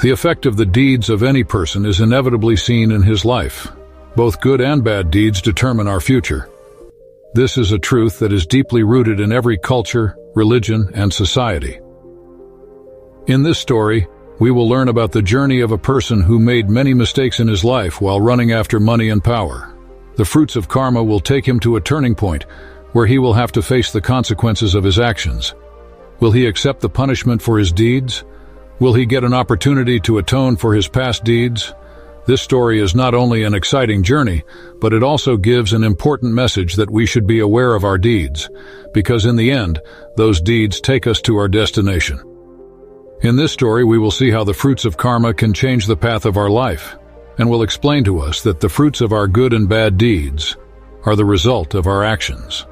The effect of the deeds of any person is inevitably seen in his life. Both good and bad deeds determine our future. This is a truth that is deeply rooted in every culture, religion, and society. In this story, we will learn about the journey of a person who made many mistakes in his life while running after money and power. The fruits of karma will take him to a turning point where he will have to face the consequences of his actions. Will he accept the punishment for his deeds? Will he get an opportunity to atone for his past deeds? This story is not only an exciting journey, but it also gives an important message that we should be aware of our deeds, because in the end, those deeds take us to our destination. In this story, we will see how the fruits of karma can change the path of our life, and will explain to us that the fruits of our good and bad deeds are the result of our actions.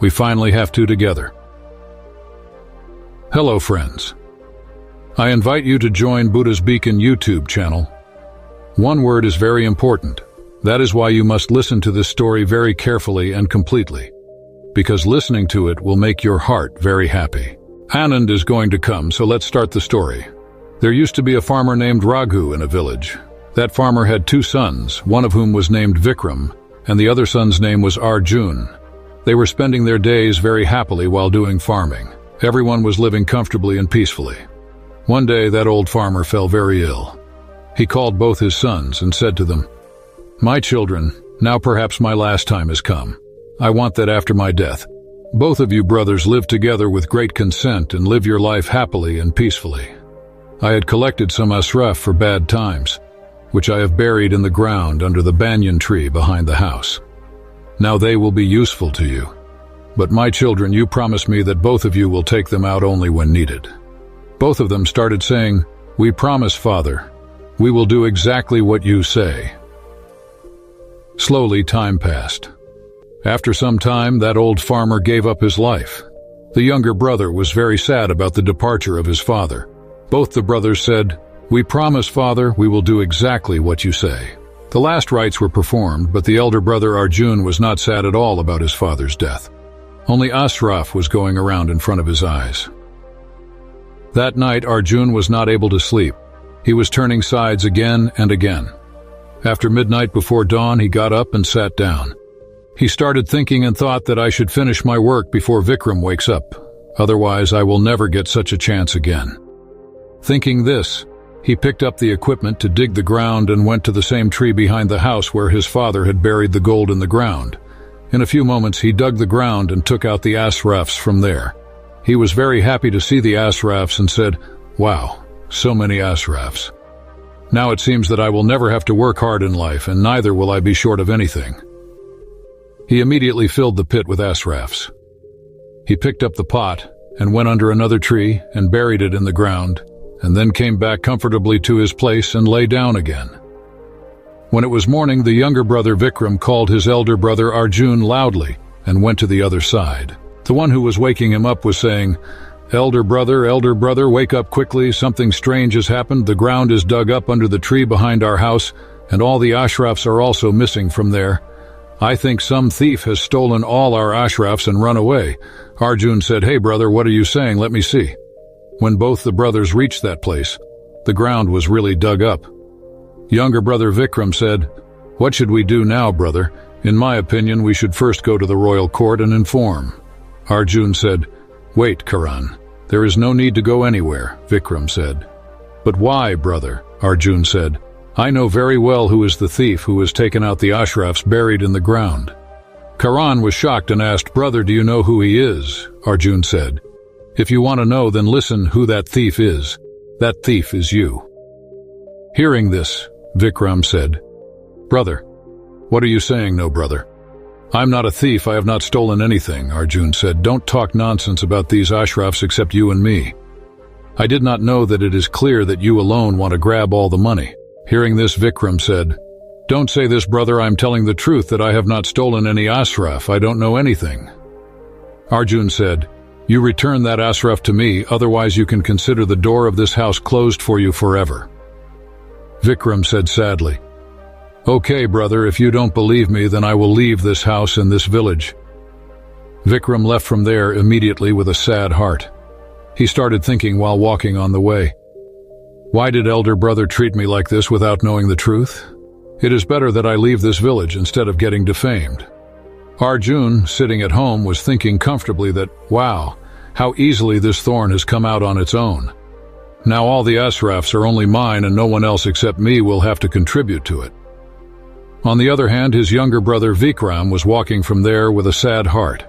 We finally have two together. Hello, friends. I invite you to join Buddha's Beacon YouTube channel. One word is very important. That is why you must listen to this story very carefully and completely, because listening to it will make your heart very happy. Anand is going to come, so let's start the story. There used to be a farmer named Raghu in a village. That farmer had two sons, one of whom was named Vikram, and the other son's name was Arjun. They were spending their days very happily while doing farming. Everyone was living comfortably and peacefully. One day, that old farmer fell very ill. He called both his sons and said to them, "My children, now perhaps my last time has come. I want that after my death, both of you brothers live together with great consent and live your life happily and peacefully. I had collected some asraf for bad times, which I have buried in the ground under the banyan tree behind the house. Now they will be useful to you. But my children, you promise me that both of you will take them out only when needed." Both of them started saying, "We promise, Father. We will do exactly what you say." Slowly, time passed. After some time, that old farmer gave up his life. The younger brother was very sad about the departure of his father. Both the brothers said, "We promise, Father, we will do exactly what you say." The last rites were performed, but the elder brother Arjun was not sad at all about his father's death. Only asraf was going around in front of his eyes. That night, Arjun was not able to sleep. He was turning sides again and again. After midnight before dawn, he got up and sat down. He started thinking and thought that I should finish my work before Vikram wakes up. Otherwise, I will never get such a chance again. Thinking this, he picked up the equipment to dig the ground and went to the same tree behind the house where his father had buried the gold in the ground. In a few moments, he dug the ground and took out the asrafs from there. He was very happy to see the asrafs and said, "Wow, so many asrafs. Now it seems that I will never have to work hard in life, and neither will I be short of anything." He immediately filled the pit with asrafs. He picked up the pot and went under another tree and buried it in the ground, and then came back comfortably to his place and lay down again. When it was morning, the younger brother Vikram called his elder brother Arjun loudly and went to the other side. The one who was waking him up was saying, elder brother, wake up quickly, something strange has happened. The ground is dug up under the tree behind our house, and all the ashrafs are also missing from there. I think some thief has stolen all our ashrafs and run away." Arjun said, "Hey brother, what are you saying? Let me see." When both the brothers reached that place, the ground was really dug up. Younger brother Vikram said, "What should we do now, brother? In my opinion, we should first go to the royal court and inform." Arjun said, "Wait, Karan. There is no need to go anywhere," Vikram said. "But why, brother?" Arjun said. "I know very well who is the thief who has taken out the ashrafs buried in the ground." Karan was shocked and asked, "Brother, do you know who he is?" Arjun said, "If you want to know, then listen who that thief is. That thief is you." Hearing this, Vikram said, "Brother, what are you saying, no brother?" "I'm not a thief, I have not stolen anything," Arjun said. "Don't talk nonsense about these ashrafs except you and me. I did not know that it is clear that you alone want to grab all the money." Hearing this, Vikram said, "Don't say this, brother, I'm telling the truth that I have not stolen any asraf, I don't know anything." Arjun said, "You return that asraf to me, otherwise you can consider the door of this house closed for you forever." Vikram said sadly, "Okay, brother, if you don't believe me, then I will leave this house and this village." Vikram left from there immediately with a sad heart. He started thinking while walking on the way. Why did elder brother treat me like this without knowing the truth? It is better that I leave this village instead of getting defamed. Arjun, sitting at home, was thinking comfortably that, wow, how easily this thorn has come out on its own. Now all the asrafs are only mine and no one else except me will have to contribute to it. On the other hand, his younger brother Vikram was walking from there with a sad heart.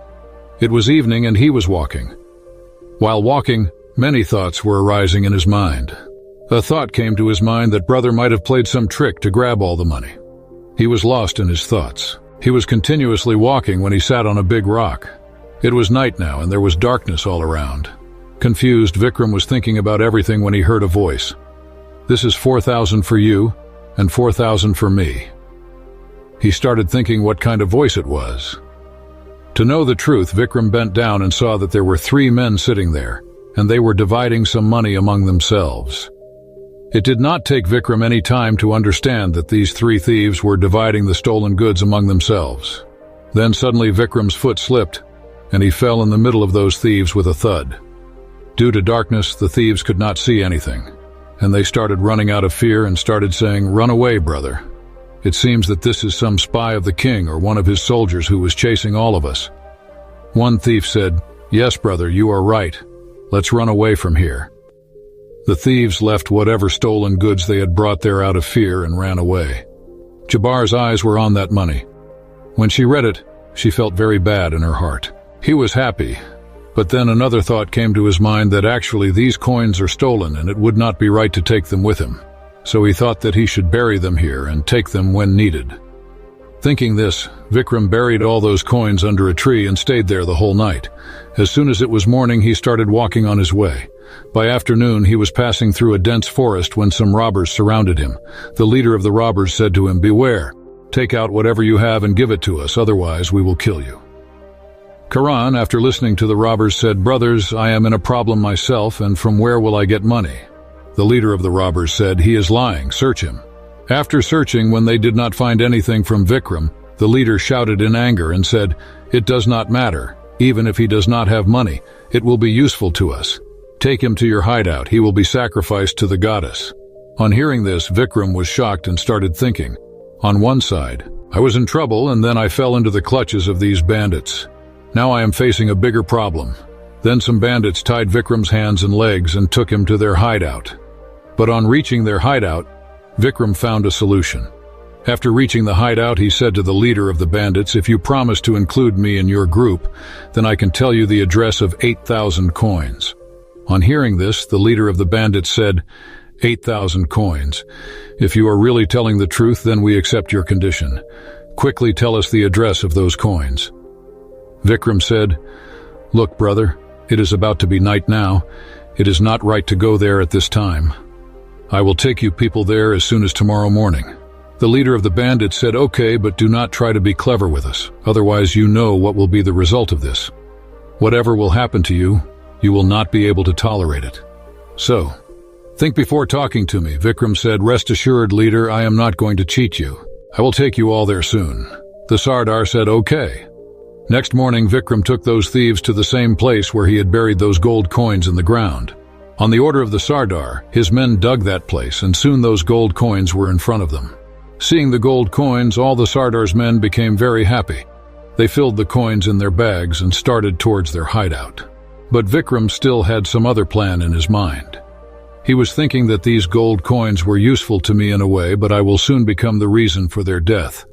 It was evening and he was walking. While walking, many thoughts were arising in his mind. A thought came to his mind that brother might have played some trick to grab all the money. He was lost in his thoughts. He was continuously walking when he sat on a big rock. It was night now and there was darkness all around. Confused, Vikram was thinking about everything when he heard a voice. This is 4,000 for you and 4,000 for me. He started thinking what kind of voice it was. To know the truth, Vikram bent down and saw that there were 3 men sitting there, and they were dividing some money among themselves. It did not take Vikram any time to understand that these 3 thieves were dividing the stolen goods among themselves. Then suddenly Vikram's foot slipped, and he fell in the middle of those thieves with a thud. Due to darkness, the thieves could not see anything, and they started running out of fear and started saying, "Run away, brother. It seems that this is some spy of the king or one of his soldiers who was chasing all of us." One thief said, "Yes, brother, you are right. Let's run away from here." The thieves left whatever stolen goods they had brought there out of fear and ran away. Jabbar's eyes were on that money. When she read it, she felt very bad in her heart. He was happy, but then another thought came to his mind that actually these coins are stolen and it would not be right to take them with him. So he thought that he should bury them here and take them when needed. Thinking this, Vikram buried all those coins under a tree and stayed there the whole night. As soon as it was morning, he started walking on his way. By afternoon, he was passing through a dense forest when some robbers surrounded him. The leader of the robbers said to him, "Beware, take out whatever you have and give it to us, otherwise we will kill you." Karan, after listening to the robbers, said, "Brothers, I am in a problem myself, and from where will I get money?" The leader of the robbers said, "He is lying, search him." After searching, when they did not find anything from Vikram, the leader shouted in anger and said, "It does not matter. Even if he does not have money, it will be useful to us. Take him to your hideout, he will be sacrificed to the goddess." On hearing this, Vikram was shocked and started thinking. On one side, I was in trouble and then I fell into the clutches of these bandits. Now I am facing a bigger problem. Then some bandits tied Vikram's hands and legs and took him to their hideout. But on reaching their hideout, Vikram found a solution. After reaching the hideout, he said to the leader of the bandits, "If you promise to include me in your group, then I can tell you the address of 8,000 coins. On hearing this, the leader of the bandits said, 8,000 coins. If you are really telling the truth, then we accept your condition. Quickly tell us the address of those coins." Vikram said, "Look, brother, it is about to be night now. It is not right to go there at this time. I will take you people there as soon as tomorrow morning." The leader of the bandits said, "Okay, but do not try to be clever with us. Otherwise you know what will be the result of this. Whatever will happen to you, you will not be able to tolerate it. So, think before talking to me." Vikram said, "Rest assured, leader, I am not going to cheat you. I will take you all there soon." The Sardar said, "Okay." Next morning, Vikram took those thieves to the same place where he had buried those gold coins in the ground. On the order of the Sardar, his men dug that place, and soon those gold coins were in front of them. Seeing the gold coins, all the Sardar's men became very happy. They filled the coins in their bags and started towards their hideout. But Vikram still had some other plan in his mind. He was thinking that these gold coins were useful to me in a way, but I will soon become the reason for their death.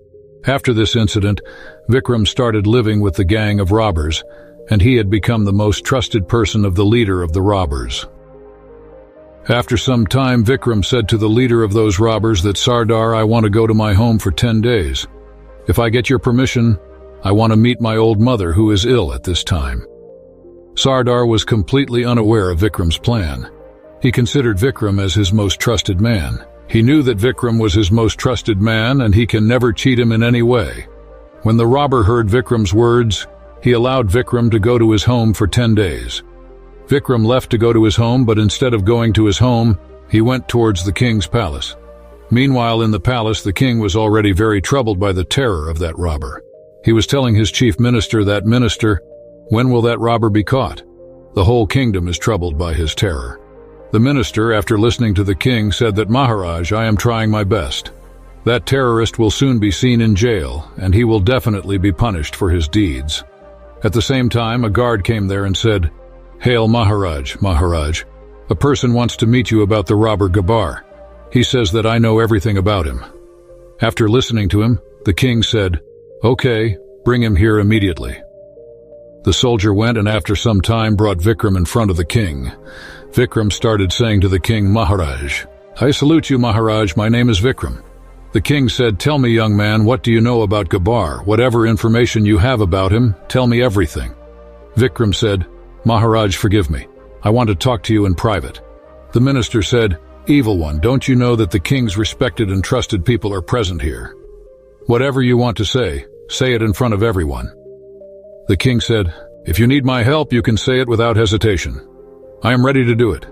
After this incident, Vikram started living with the gang of robbers, and he had become the most trusted person of the leader of the robbers. After some time, Vikram said to the leader of those robbers that, "Sardar, I want to go to my home for 10 days. If I get your permission, I want to meet my old mother who is ill at this time." Sardar was completely unaware of Vikram's plan. He considered Vikram as his most trusted man. He knew that Vikram was his most trusted man and he can never cheat him in any way. When the robber heard Vikram's words, he allowed Vikram to go to his home for 10 days. Vikram left to go to his home, but instead of going to his home, he went towards the king's palace. Meanwhile, in the palace, the king was already very troubled by the terror of that robber. He was telling his chief minister, "That minister, when will that robber be caught? The whole kingdom is troubled by his terror." The minister, after listening to the king, said that, "Maharaj, I am trying my best. That terrorist will soon be seen in jail, and he will definitely be punished for his deeds." At the same time, a guard came there and said, "Hail Maharaj, Maharaj. A person wants to meet you about the robber Gabbar. He says that I know everything about him." After listening to him, the king said, "Okay, bring him here immediately." The soldier went and after some time brought Vikram in front of the king. Vikram started saying to the king, "Maharaj, I salute you, Maharaj, my name is Vikram." The king said, "Tell me, young man, what do you know about Gabbar? Whatever information you have about him, tell me everything." Vikram said, "Maharaj, forgive me. I want to talk to you in private." The minister said, "Evil one, don't you know that the king's respected and trusted people are present here? Whatever you want to say it in front of everyone." The king said, "If you need my help, you can say it without hesitation. I am ready to do it."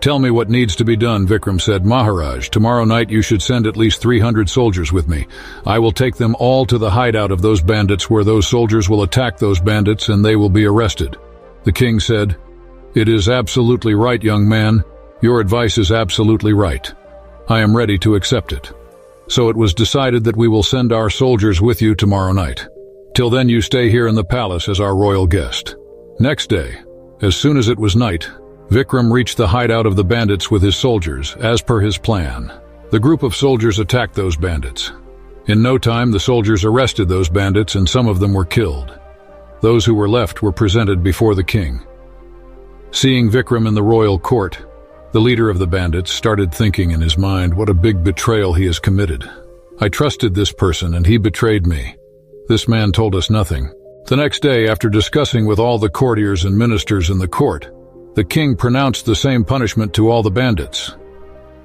"Tell me what needs to be done," Vikram said. "Maharaj, tomorrow night you should send at least 300 soldiers with me. I will take them all to the hideout of those bandits where those soldiers will attack those bandits and they will be arrested." The king said, "It is absolutely right, young man. Your advice is absolutely right. I am ready to accept it." So it was decided that we will send our soldiers with you tomorrow night. Till then you stay here in the palace as our royal guest. Next day, as soon as it was night, Vikram reached the hideout of the bandits with his soldiers, as per his plan. The group of soldiers attacked those bandits. In no time, the soldiers arrested those bandits and some of them were killed. Those who were left were presented before the king. Seeing Vikram in the royal court, the leader of the bandits started thinking in his mind, "What a big betrayal he has committed. I trusted this person and he betrayed me. This man told us nothing." The next day, after discussing with all the courtiers and ministers in the court, the king pronounced the same punishment to all the bandits.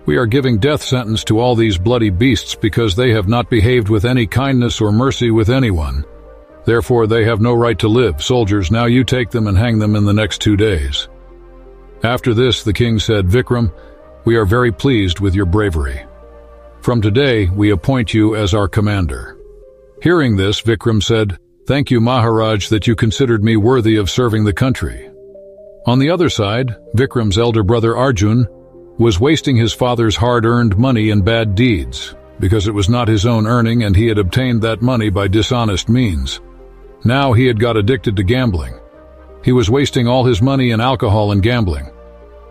"We are giving death sentence to all these bloody beasts because they have not behaved with any kindness or mercy with anyone. Therefore they have no right to live. Soldiers, now you take them and hang them in the next 2 days." After this, the king said, "Vikram, we are very pleased with your bravery. From today, we appoint you as our commander." Hearing this, Vikram said, "Thank you, Maharaj, that you considered me worthy of serving the country." On the other side, Vikram's elder brother Arjun was wasting his father's hard-earned money in bad deeds, because it was not his own earning and he had obtained that money by dishonest means. Now he had got addicted to gambling. He was wasting all his money in alcohol and gambling.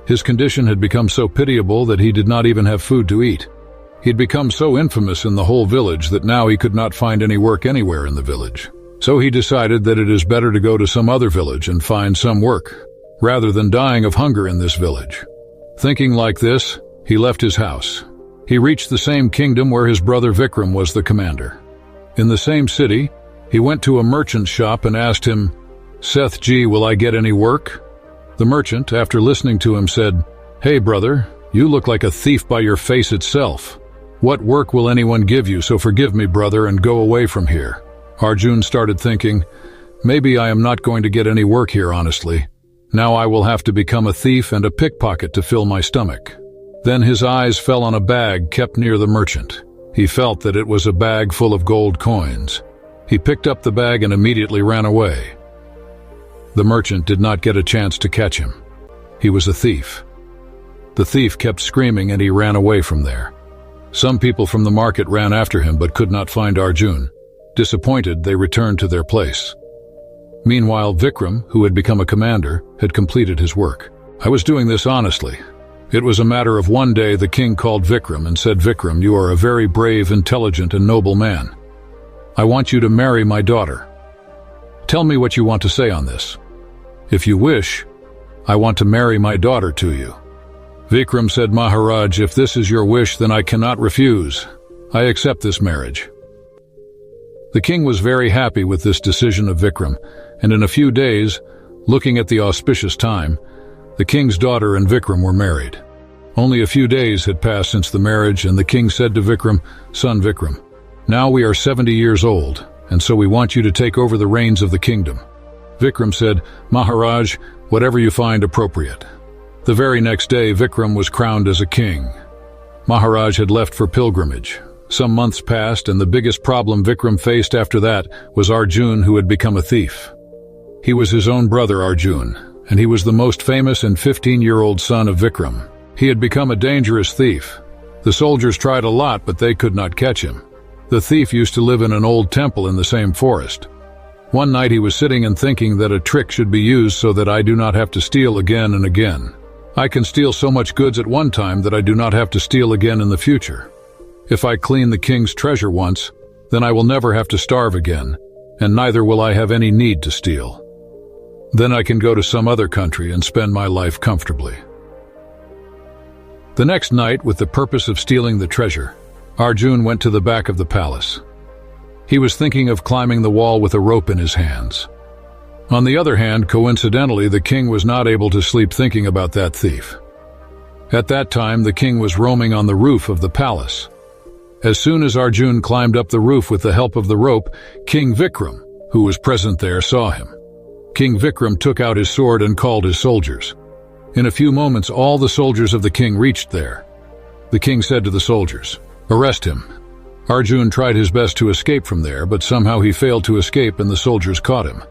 His condition had become so pitiable that he did not even have food to eat. He'd become so infamous in the whole village that now he could not find any work anywhere in the village. So he decided that it is better to go to some other village and find some work, rather than dying of hunger in this village. Thinking like this, he left his house. He reached the same kingdom where his brother Vikram was the commander. In the same city, he went to a merchant's shop and asked him, "𝐸𝐻, will I get any work?" The merchant, after listening to him, said, "Hey brother, you look like a thief by your face itself. What work will anyone give you? So forgive me, brother, and go away from here." Arjun started thinking, "Maybe I am not going to get any work here, honestly. Now I will have to become a thief and a pickpocket to fill my stomach." Then his eyes fell on a bag kept near the merchant. He felt that it was a bag full of gold coins. He picked up the bag and immediately ran away. The merchant did not get a chance to catch him. He was a thief. The thief kept screaming and he ran away from there. Some people from the market ran after him but could not find Arjun. Disappointed, they returned to their place. Meanwhile, Vikram, who had become a commander, had completed his work. "I was doing this honestly." It was a matter of one day the king called Vikram and said, "Vikram, you are a very brave, intelligent, and noble man. I want you to marry my daughter. Tell me what you want to say on this." "If you wish, I want to marry my daughter to you." Vikram said, "Maharaj, if this is your wish, then I cannot refuse. I accept this marriage." The king was very happy with this decision of Vikram, and in a few days, looking at the auspicious time, the king's daughter and Vikram were married. Only a few days had passed since the marriage, and the king said to Vikram, "Son Vikram, now we are 70 years old, and so we want you to take over the reins of the kingdom." Vikram said, "Maharaj, whatever you find appropriate." The very next day, Vikram was crowned as a king. Maharaj had left for pilgrimage. Some months passed, and the biggest problem Vikram faced after that was Arjun, who had become a thief. He was his own brother Arjun, and he was the most famous and 15-year-old son of Vikram. He had become a dangerous thief. The soldiers tried a lot, but they could not catch him. The thief used to live in an old temple in the same forest. One night he was sitting and thinking that a trick should be used so that I do not have to steal again and again. I can steal so much goods at one time that I do not have to steal again in the future. If I clean the king's treasure once, then I will never have to starve again, and neither will I have any need to steal. Then I can go to some other country and spend my life comfortably. The next night, with the purpose of stealing the treasure, Arjun went to the back of the palace. He was thinking of climbing the wall with a rope in his hands. On the other hand, coincidentally, the king was not able to sleep thinking about that thief. At that time, the king was roaming on the roof of the palace. As soon as Arjun climbed up the roof with the help of the rope, King Vikram, who was present there, saw him. King Vikram took out his sword and called his soldiers. In a few moments, all the soldiers of the king reached there. The king said to the soldiers, "Arrest him." Arjun tried his best to escape from there, but somehow he failed to escape and the soldiers caught him.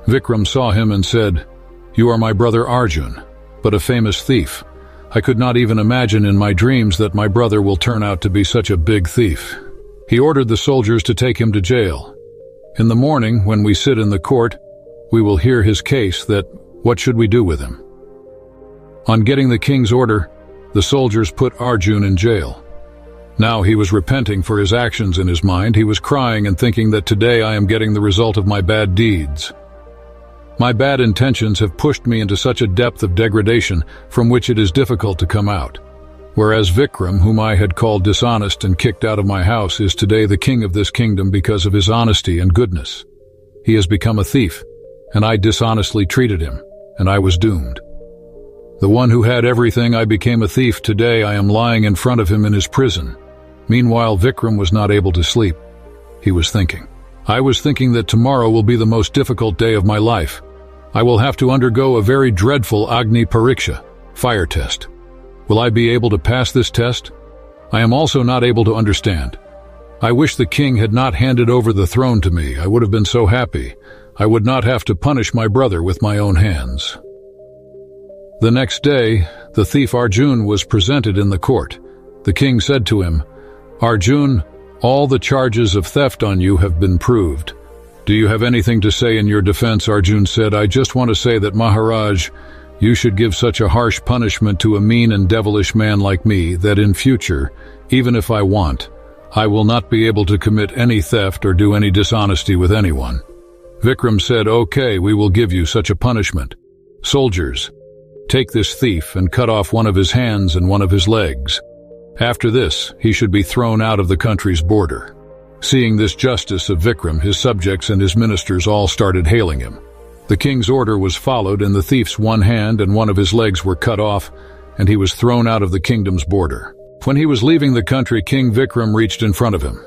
Vikram saw him and said, "You are my brother Arjun, but a famous thief. I could not even imagine in my dreams that my brother will turn out to be such a big thief." He ordered the soldiers to take him to jail. In the morning, when we sit in the court, we will hear his case that what should we do with him. On getting the king's order, the soldiers put Arjun in jail. Now he was repenting for his actions in his mind. He was crying and thinking that today I am getting the result of my bad deeds. My bad intentions have pushed me into such a depth of degradation from which it is difficult to come out. Whereas Vikram, whom I had called dishonest and kicked out of my house, is today the king of this kingdom because of his honesty and goodness. He has become a thief, and I dishonestly treated him, and I was doomed. The one who had everything, I became a thief. Today I am lying in front of him in his prison. Meanwhile, Vikram was not able to sleep. He was thinking. I was thinking that tomorrow will be the most difficult day of my life. I will have to undergo a very dreadful Agni Pariksha, fire test. Will I be able to pass this test? I am also not able to understand. I wish the king had not handed over the throne to me. I would have been so happy. I would not have to punish my brother with my own hands. The next day, the thief Arjun was presented in the court. The king said to him, "Arjun, all the charges of theft on you have been proved. Do you have anything to say in your defense?" Arjun said, "I just want to say that Maharaj, you should give such a harsh punishment to a mean and devilish man like me that in future, even if I want, I will not be able to commit any theft or do any dishonesty with anyone." Vikram said, "Okay, we will give you such a punishment. Soldiers, take this thief and cut off one of his hands and one of his legs. After this, he should be thrown out of the country's border." Seeing this justice of Vikram, his subjects and his ministers all started hailing him. The king's order was followed, and the thief's one hand and one of his legs were cut off, and he was thrown out of the kingdom's border. When he was leaving the country, King Vikram reached in front of him.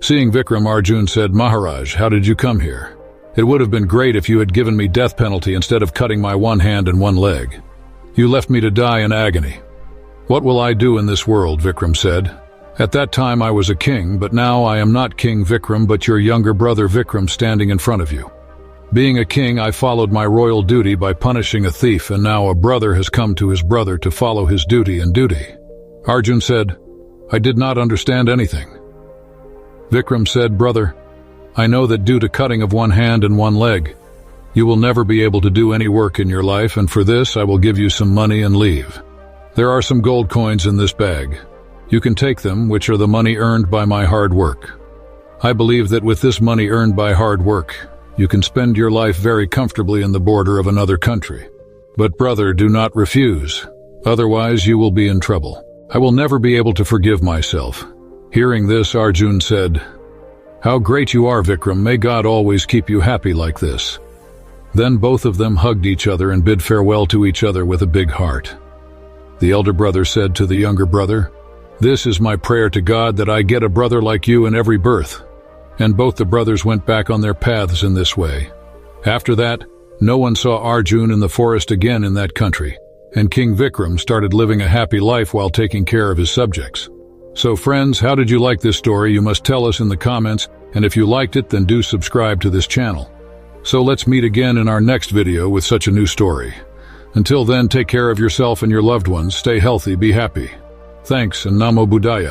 Seeing Vikram, Arjun said, "Maharaj, how did you come here? It would have been great if you had given me death penalty instead of cutting my one hand and one leg. You left me to die in agony." "What will I do in this world?" Vikram said. "At that time I was a king, but now I am not King Vikram, but your younger brother Vikram standing in front of you. Being a king, I followed my royal duty by punishing a thief, and now a brother has come to his brother to follow his duty and duty." Arjun said, "I did not understand anything." Vikram said, "Brother, I know that due to cutting of one hand and one leg, you will never be able to do any work in your life, and for this I will give you some money and leave. There are some gold coins in this bag. You can take them, which are the money earned by my hard work. I believe that with this money earned by hard work, you can spend your life very comfortably in the border of another country. But brother, do not refuse, otherwise you will be in trouble. I will never be able to forgive myself." Hearing this, Arjun said, "How great you are, Vikram. May God always keep you happy like this." Then both of them hugged each other and bid farewell to each other with a big heart. The elder brother said to the younger brother, "This is my prayer to God, that I get a brother like you in every birth." And both the brothers went back on their paths in this way. After that, no one saw Arjun in the forest again in that country, and King Vikram started living a happy life while taking care of his subjects. So friends, how did you like this story? You must tell us in the comments, and if you liked it, then do subscribe to this channel. So let's meet again in our next video with such a new story. Until then, take care of yourself and your loved ones. Stay healthy, be happy. Thanks and Namo Buddhaya.